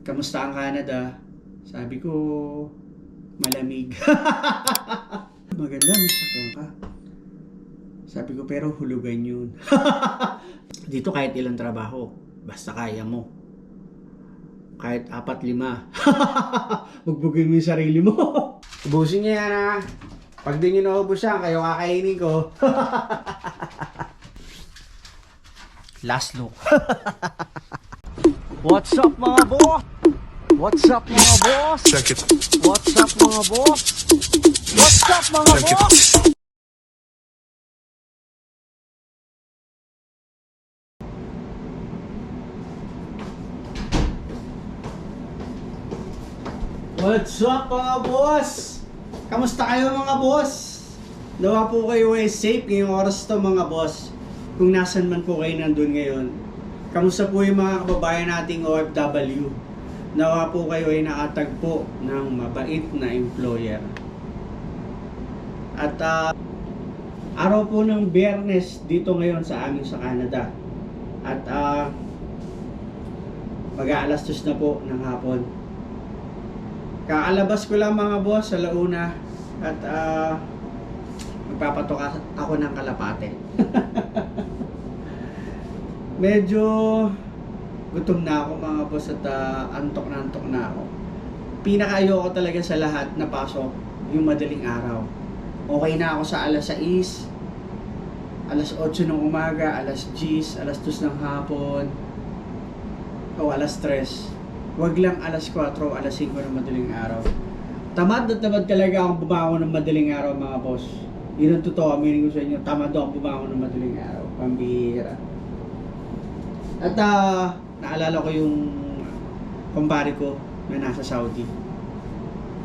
kamusta ang Canada? Sabi ko, malamig. Maganda, may sakyan ka. Sabi ko, pero hulugan yun. Dito kahit ilang trabaho, basta kaya mo. Kahit 4-5. Bugbugin mo yung sarili mo. Ubusin niya yan ha. Pag di nyo naubos yan, kayo kakainin ko. Last look. What's up mga boss? What's up mga boss? Check it. What's up mga boss? What's up mga Check it. boss? What's up mga boss? Kamusta kayo mga boss? Nawa po kayo ay safe ngayong oras to mga boss. Kung nasan man po kayo nandun ngayon. Kamusta po yung mga kababayan nating OFW? Nawa po kayo ay nakatagpo ng mabait na employer. At araw po ng Biyernes dito ngayon sa amin sa Canada. At mag-aalas 2 na po ng hapon. Kaalabas ko lang mga boss sa Launa at magpapatok ako ng kalapate. Medyo gutom na ako mga boss at antok na ako. Pinakaayoko talaga sa lahat na pasok yung madaling araw. Okay na ako sa alas 6, alas 8 ng umaga, alas 10, alas 2 ng hapon, o alas 3. Wag lang alas 4 o alas 5 ng madaling araw. Tamad na tamad talaga akong bumangon ng madaling araw mga boss. Yun ang totoo, aminin ko sa inyo. Tamad akong bumangon ng madaling araw. Pambihira. At naalala ko yung kumpare ko na nasa Saudi.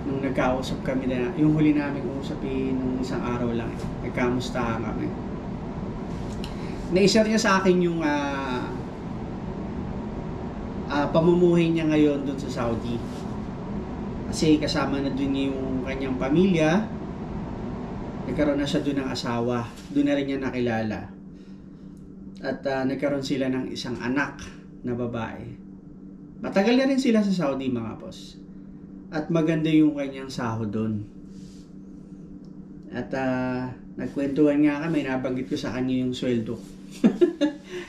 Nung nagkausap kami na, yung huli namin usapin nung isang araw lang. Nagkamustahan kami. Na-share niya sa akin yung pamumuhay niya ngayon doon sa Saudi. Kasi kasama na doon yung kanyang pamilya. Nagkaroon na siya doon ng asawa. Doon na rin niya nakilala. At nagkaroon sila ng isang anak na babae. Matagal na rin sila sa Saudi mga boss. At maganda yung kanyang sahod doon. At nagkwentuhan nga kami, nabanggit ko sa kanya yung sweldo.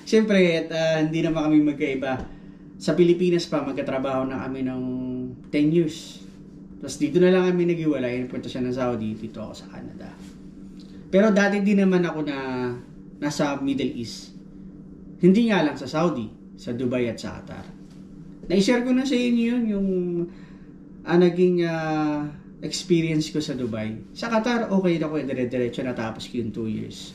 Siyempre, hindi naman kami magkaiba. Sa Pilipinas pa, magkatrabaho na kami ng 10 years. Tapos dito na lang kami naghiwalay. Punta siya ng Saudi, dito ako sa Canada. Pero dati din naman ako na nasa Middle East. Hindi nga lang sa Saudi, sa Dubai at sa Qatar. Na-share ko na sa inyo yun, yung naging experience ko sa Dubai. Sa Qatar, okay na ako, dire-diretso natapos ko yung 2 years.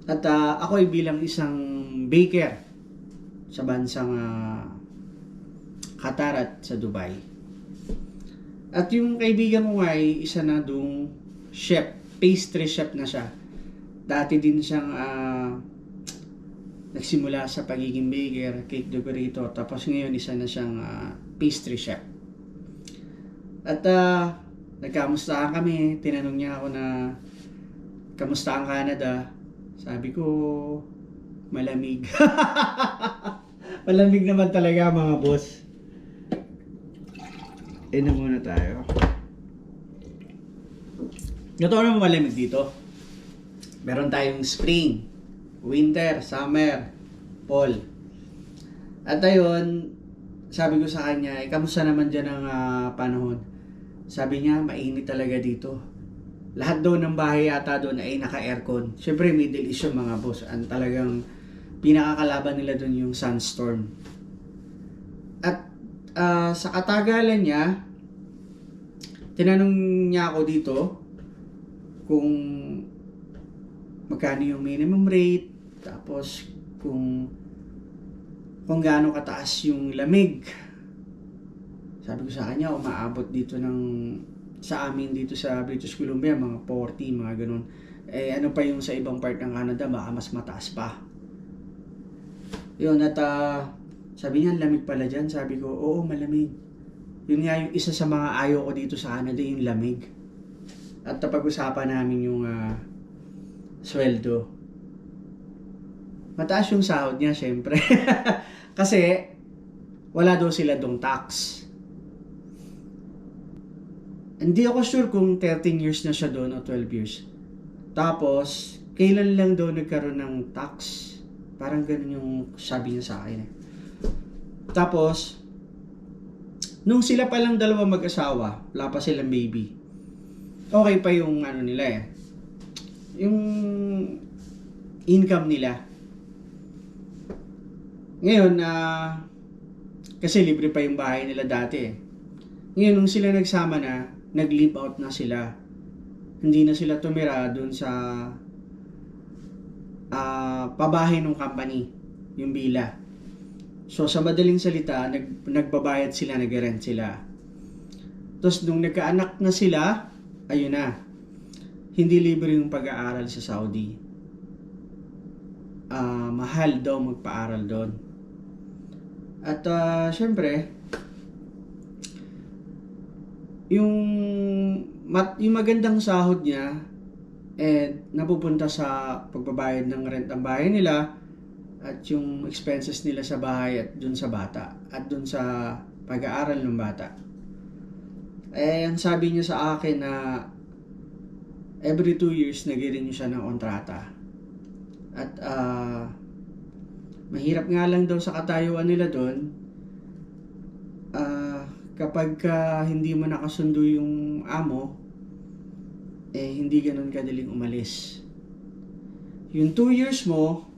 At ako ay bilang isang baker sa bansang Qatar at sa Dubai. At yung kaibigan ko ay isa na dung chef, pastry chef na siya. Dati din siyang nagsimula sa pagiging baker, cake decorator, tapos ngayon isa na siyang pastry chef. At nagkamustahan kami, tinanong niya ako na kamusta ang Canada? Sabi ko, malamig. Malamig naman talaga mga boss. Na muna tayo. Ito naman malamig dito. Meron tayong spring, winter, summer, fall. At ayun, sabi ko sa kanya, kamusta naman dyan ang panahon? Sabi niya, mainit talaga dito. Lahat daw ng bahay yata doon ay naka-aircon. Siyempre, Middle East yung mga boss. Ang talagang pinakakalaban nila doon yung sunstorm. At sa katagalan niya, tinanong niya ako dito kung magkano yung minimum rate, tapos kung gaano kataas yung lamig. Sabi ko sa kanya, umaabot dito sa amin dito sa British Columbia, mga 40, mga ganun. Ano pa yung sa ibang part ng Canada, baka mas mataas pa. Yun, at sabi niya, lamig pala dyan. Sabi ko, oo, malamig. Yun nga yung isa sa mga ayaw ko dito sa Canada, yung lamig. At napag-usapan namin yung sweldo. Mataas yung sahod niya, syempre. Kasi, wala daw sila dong tax. Hindi ako sure kung 13 years na siya doon o 12 years. Tapos, kailan lang daw nagkaroon ng tax. Parang ganun yung sabi niya sa akin eh. Tapos, nung sila pa lang dalawa mag-asawa, wala pa silang baby, okay pa yung ano nila eh. Yung income nila. Ngayon, kasi libre pa yung bahay nila dati eh. Ngayon, nung sila nagsama na, nag-live out na sila. Hindi na sila tumira dun sa pabahay ng company, yung bila. So, sa madaling salita, nagbabayad sila, nag-rent sila. Tapos, nung nagkaanak na sila, ayun na, hindi libre yung pag-aaral sa Saudi. Mahal daw magpa-aral doon. At, syempre, yung magandang sahod niya, napupunta sa pagbabayad ng rent ang bahay nila, at yung expenses nila sa bahay at dun sa bata at dun sa pag-aaral ng bata. Ang sabi niya sa akin na every 2 years nag-renew siya ng kontrata. At mahirap nga lang daw sa katayuan nila doon, kapag hindi mo nakasundo yung amo, hindi ganun kadaling umalis. Yung 2 years mo,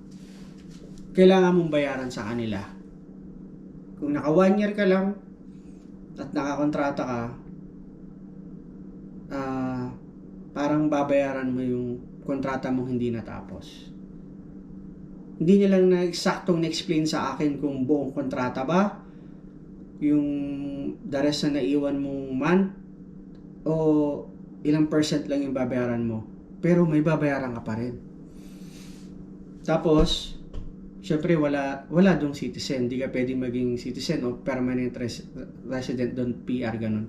kailangan mong bayaran sa kanila. Kung naka 1 year ka lang at nakakontrata ka, parang babayaran mo yung kontrata mong hindi natapos. Hindi niya lang na eksaktong na-explain sa akin kung buong kontrata ba, yung the rest na naiwan mong month, o ilang percent lang yung babayaran mo. Pero may babayaran ka pa rin. Tapos, syempre wala dong citizen. Hindi ka pwedeng maging citizen o permanent resident doon, PR, ganun.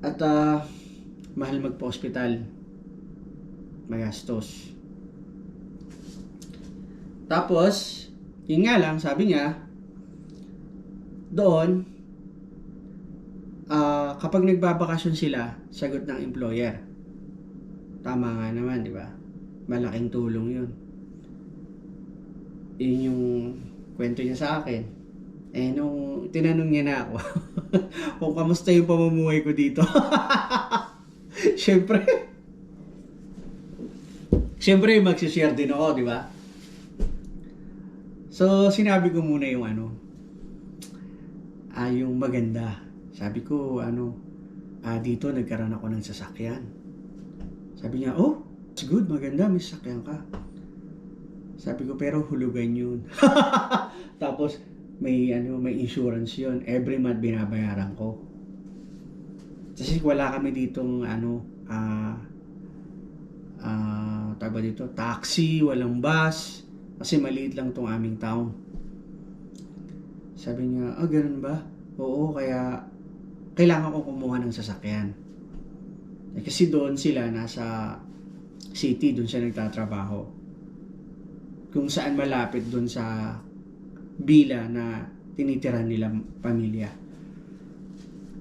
At mahal magpa-hospital. Magastos. Tapos, yun nga lang, sabi niya, doon, kapag nagbabakasyon sila, sagot ng employer. Tama nga naman, di ba? Malaking tulong yun. Yun yung kwento niya sa akin. Nung tinanong niya na ako kung kamusta yung pamumuhay ko dito. Siyempre magsishare din ako, di ba? So, sinabi ko muna yung yung maganda. Sabi ko, dito nagkaroon ako ng sasakyan. Sabi niya, oh, it's good, maganda, may sasakyan ka. Sabi ko, pero hulugan yun. Tapos, may insurance yun. Every month binabayaran ko. Kasi wala kami ditong, tawag dito, taxi, walang bus. Kasi maliit lang tong aming town. Sabi niya, ganun ba? Oo, kaya kailangan ko kumuha ng sasakyan. Kasi doon sila, nasa city, doon siya nagtatrabaho. Kung saan malapit doon sa bila na tinitira nilang pamilya.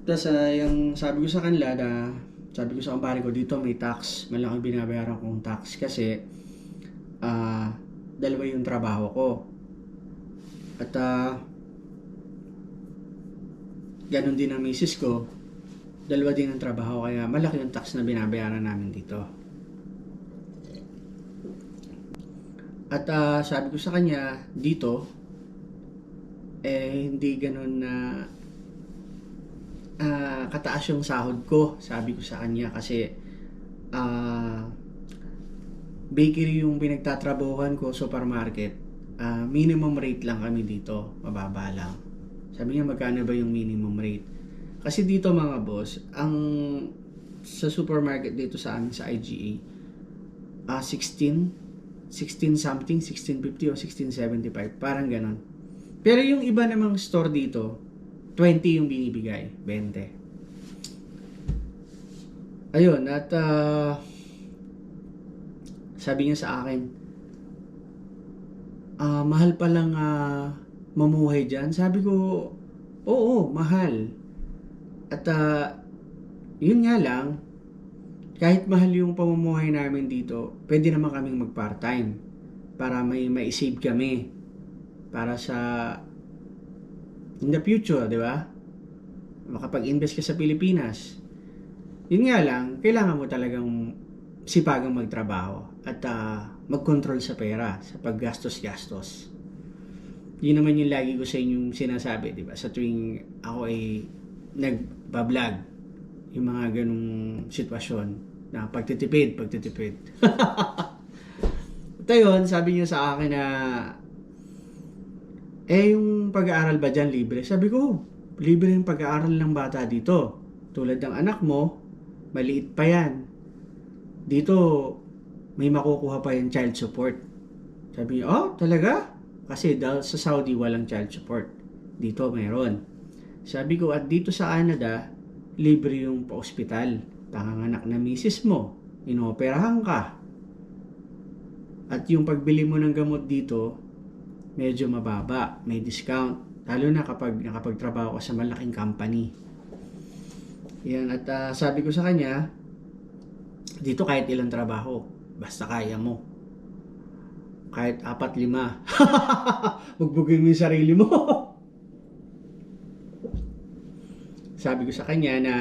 Tapos yung sabi ko sa kanila, sabi ko sa kumpare ko, dito may tax. Malaking binabayaran kong tax kasi dalawa yung trabaho ko. At ganun din ang misis ko, dalawa din ang trabaho, kaya malaki yung tax na binabayaran namin dito. At sabi ko sa kanya, dito, hindi ganun na kataas yung sahod ko. Sabi ko sa kanya kasi bakery yung pinagtatrabuhan ko, supermarket. Minimum rate lang kami dito, mababa lang. Sabi niya, magkano ba yung minimum rate? Kasi dito mga boss, sa supermarket dito sa amin sa IGA, 16 something, 1650 o 1675, parang ganon. Pero yung iba namang store dito, 20 yung binibigay, 20. Ayun, at sabi niya sa akin, mahal pa lang mamuhay dyan? Sabi ko, oo, mahal. At yun nga lang, kahit mahal yung pamumuhay namin dito, pwede naman kaming mag part-time para may save kami para sa in the future, di ba? Makapag-invest ka sa Pilipinas. Yun nga lang, kailangan mo talagang sipagang magtrabaho at mag-control sa pera, sa paggastos-gastos. Yun naman yung lagi ko sa inyong sinasabi, di ba? Sa tuwing ako ay nagbablog, yung mga ganong sitwasyon na pagtitipid. Ito yun, sabi niyo sa akin na yung pag-aaral ba dyan libre? Sabi ko, libre yung pag-aaral ng bata dito. Tulad ng anak mo, maliit pa yan. Dito, may makukuha pa yung child support. Sabi niya, oh, talaga? Kasi sa Saudi, walang child support. Dito, meron. Sabi ko, at dito sa Canada, libre yung pa-ospital. Panganganak na misis mo, inoperahan ka. At yung pagbili mo ng gamot dito, medyo mababa, may discount. Lalo na kapag nakapagtrabaho ka sa malaking company. Yan, at sabi ko sa kanya, dito kahit ilang trabaho, basta kaya mo. Kahit 4-5. Bugbugin mo yung sarili mo. Sabi ko sa kanya na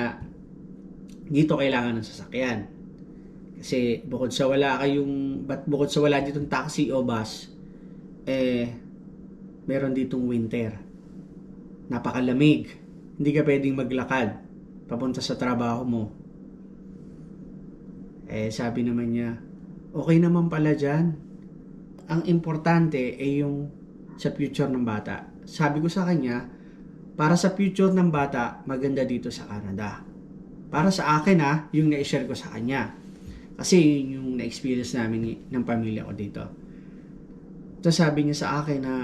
dito kailangan ng sasakyan. Kasi bukod sa wala ditong taxi o bus, meron ditong winter. Napakalamig. Hindi ka pwedeng maglakad papunta sa trabaho mo. Sabi naman niya, okay naman pala dyan. Ang importante yung sa future ng bata. Sabi ko sa kanya, para sa future ng bata, maganda dito sa Canada. Para sa akin yung na-share ko sa kanya. Kasi yung na-experience namin ng pamilya ko dito. Tapos sabi niya sa akin na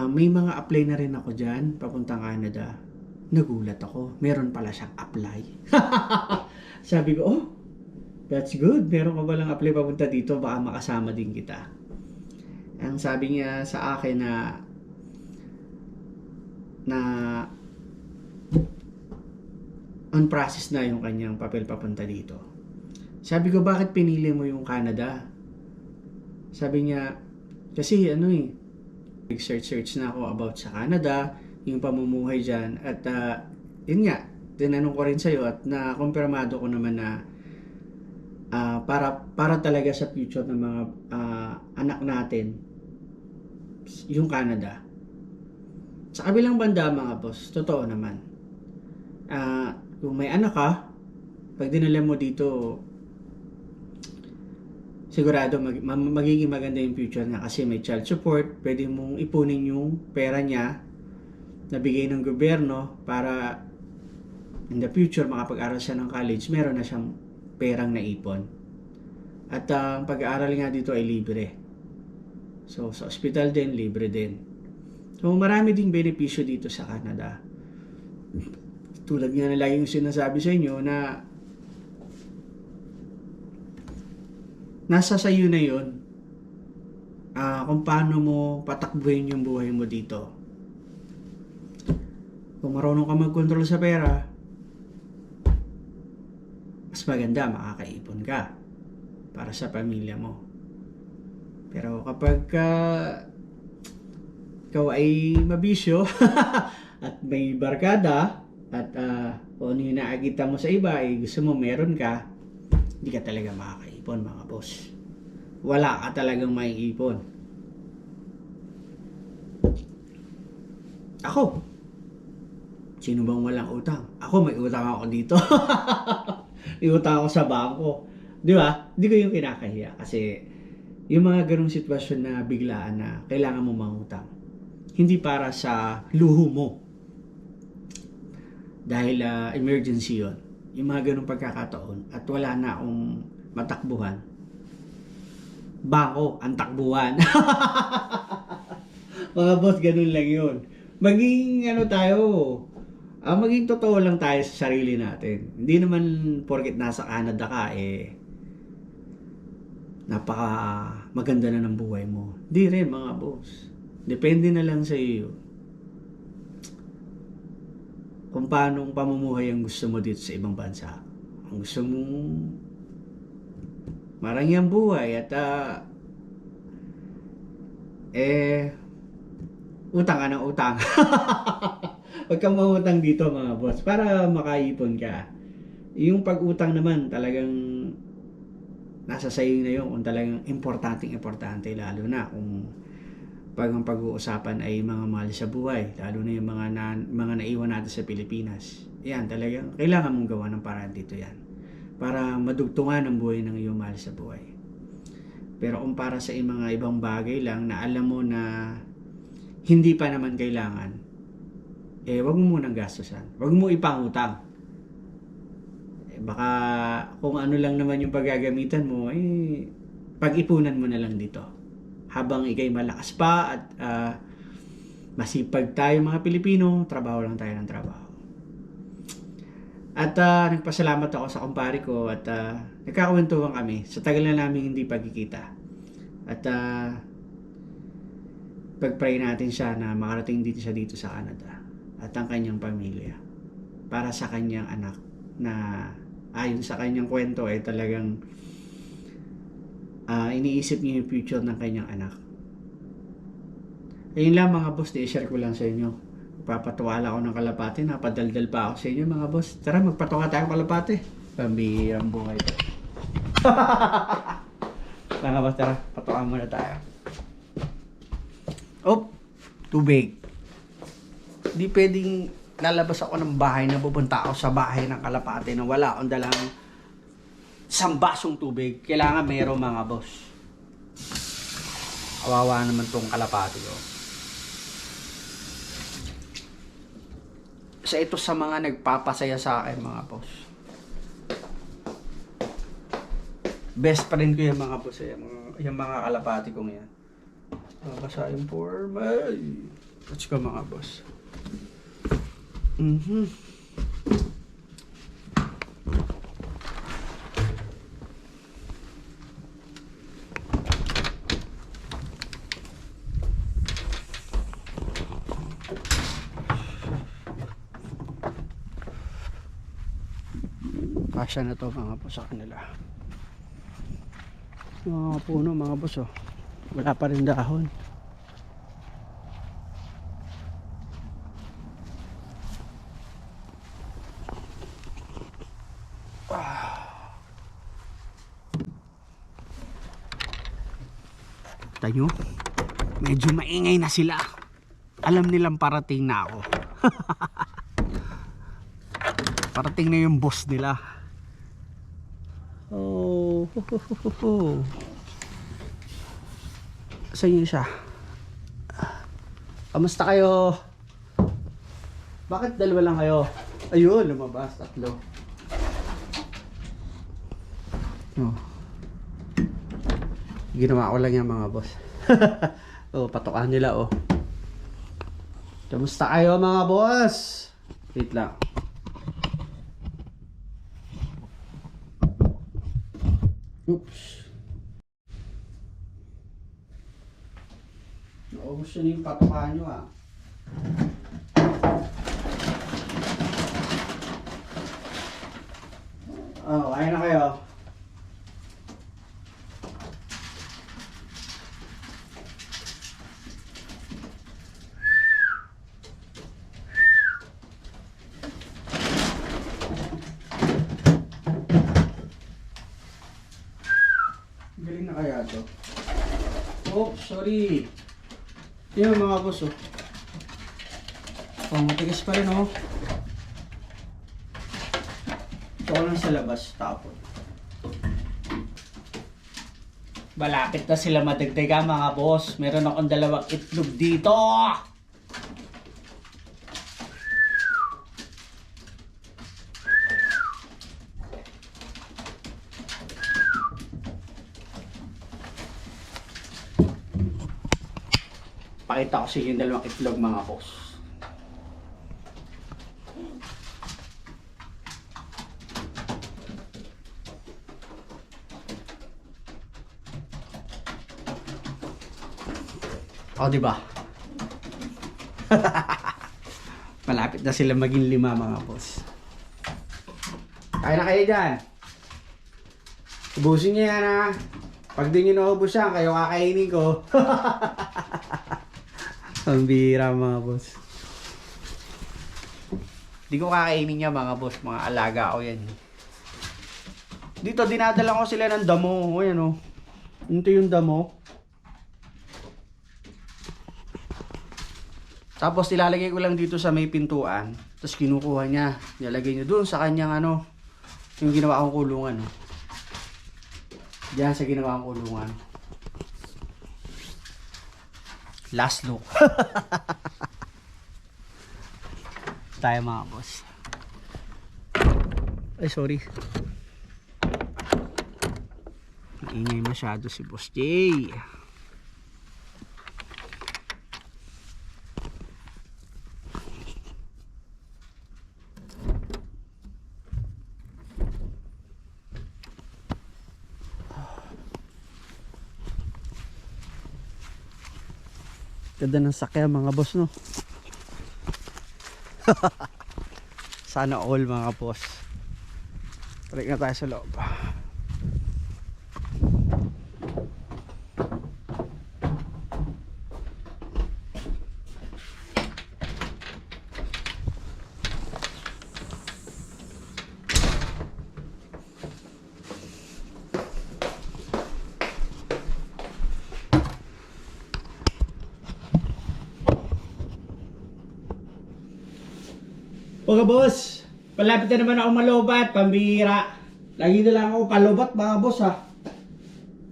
may mga apply na rin ako dyan, papuntang Canada. Nagulat ako. Meron pala siyang apply. Sabi ko, oh, that's good. Meron ka palang apply papunta dito, baka makasama din kita. Ang sabi niya sa akin na on process na yung kanyang papel papunta dito. Sabi ko, bakit pinili mo yung Canada? Sabi niya, kasi search na ako about sa Canada, yung pamumuhay dyan. At yun nga, tinanong ko rin sa'yo at na-kumpirmado ko naman na para talaga sa future ng mga anak natin, yung Canada. Sa kabilang banda mga boss, totoo naman. Kung may anak ka, pag dinala mo dito, sigurado magiging maganda yung future niya kasi may child support, pwede mong ipunin yung pera niya na bigay ng gobyerno para in the future makapag-aral siya ng college, meron na siyang perang naipon. At ang pag-aaral nga dito ay libre. So sa hospital din, libre din. So marami ding benepisyo dito sa Canada. Tulad nga na lagi yung sinasabi sa inyo na nasa sayo na yun kung paano mo patakbuhin yung buhay mo dito. Kung marunong ka mag-control sa pera, mas maganda, makakaipon ka para sa pamilya mo. Pero kapag ikaw ay mabisyo at may barkada at kung ano yung nakakita mo sa iba ay gusto mo meron ka, hindi ka talaga makakaipon mga boss. Wala ka talagang maiipon. Ako, sino bang walang utang? Ako may utang ako dito. May utang ako sa bangko. Di ba? Hindi ko yung kinakahiya kasi yung mga ganong sitwasyon na biglaan na kailangan mo mangutang. Hindi para sa luho mo. Dahil emergency yon. Yung mga ganong pagkakataon at wala na akong matakbuhan. Bangko, ang takbuhan. Mga boss, ganun lang yun. Maging maging totoo lang tayo sa sarili natin. Hindi naman porket nasa Canada ka, napaka maganda na ng buhay mo. Hindi rin mga boss. Depende na lang sa iyo kung paano ang pamumuhay ang gusto mo dito sa ibang bansa. Ang gusto mong marangyang buhay at utang ka ng utang. Huwag kang mangutang dito mga boss para makaipon ka. Yung pag-utang naman talagang nasa sayo na yun kung talagang importante lalo na kung pag ang pag-uusapan ay mga mahal sa buhay, lalo na yung mga naiwan natin sa Pilipinas. Yan, talagang kailangan mong gawa ng paraan dito yan para madugtungan ang buhay ng iyong mahal sa buhay. Pero kung para sa mga ibang bagay lang na alam mo na hindi pa naman kailangan, wag mo munang gastusan. Wag mo ipangutang. Baka kung ano lang naman yung paggagamitan mo, pag-ipunan mo na lang dito. Habang ikay malakas pa at masipag tayo mga Pilipino, trabaho lang tayo ng trabaho. At nagpasalamat ako sa kumpare ko at nagkakwentuhan kami sa tagal na namin hindi pagkikita. At pag-pray natin siya na makarating dito siya dito sa Canada at ang kanyang pamilya para sa kanyang anak na ayon sa kanyang kwento ay talagang iniisip niya yung future ng kanyang anak. Ayun lang mga boss, i-share ko lang sa inyo. Papatuwala ako ng kalapate, napadaldal pa ako sa inyo mga boss. Tara, magpatuwa tayo kalapate. Pambihirang buhay to. Mga boss, tara, patuwa muna tayo. Tubig. Di pwedeng lalabas ako ng bahay na pupunta ako sa bahay ng kalapate na wala akong dalang isang basong tubig. Kailangan meron mga boss. Kawawa naman tong kalapate ko. Isa ito sa mga nagpapasaya sa akin mga boss. Best friend ko yung mga boss. Yung mga kalapate kong yan. Basahin for my. Let's go mga boss. Kasya na to mga boss sa kanila. Mga puno mga boss oh. Wala pa rin dahon. Tayo, medyo maingay na sila. Alam nilang parating na ako. Parating na yung boss nila. Oh, saan yun siya? Kamusta kayo? Bakit dalawa lang kayo? Ayun, lumabas, tatlo. Oh. Ginawa ko lang yan mga boss. Oh, patokan nila oh. Kamusta kayo mga boss? Wait lang. Oops. Naubos yun yung patokan nyo ah. Oh, kaya na kayo. Galing na kaya to. Oh, sorry. Yan mga boss oh. Oh, matigas pa rin oh. Ito ko lang sa labas, tapon. Malapit na sila madagdaga mga boss. Meron akong 2 itlog dito. Pakita ko sa inyo yung 2 itlog mga boss. O diba? Malapit na sila maging 5 mga boss. Kaya na kayo dyan. Ubusin niyo yan ha. Pag di nyo naubos yan, kayo kakainin ko. Ang bihira mga boss. Di ko kakainin niya mga boss. Mga alaga ko yan. Dito dinadala ko sila ng damo. O yan o. Ito yung damo. Tapos ilalagay ko lang dito sa may pintuan. Tapos kinukuha niya. Ilalagay niya doon sa kanyang ano. Yung ginawa kong kulungan. No? Diyan sa ginawa kong kulungan. Last look. Tayo mga boss. Ay sorry. Ingay masyado si Boss Jay. Ganda ng sakya mga boss no. Sana all mga boss. Balik na tayo sa loob. Mga boss, palapit na naman ako malobat, pambihira. Lagi na lang ako palobat mga boss ha.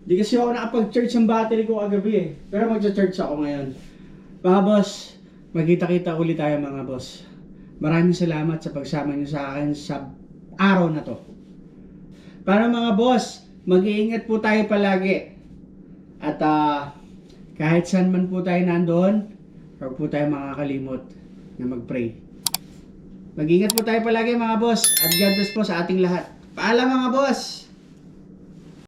Di kasi ako nakapag-charge ng battery ko kagabi eh. Pero magcha-charge ako ngayon. Mga boss, magkita-kita ulit tayo mga boss. Maraming salamat sa pagsama niyo sa akin sa araw na to. Para mga boss, mag-iingat po tayo palagi. At kahit saan man po tayo nandoon, huwag po tayo makakalimot na mag-pray. Mag-ingat po tayo palagi mga boss at God bless po sa ating lahat. Paalam mga boss!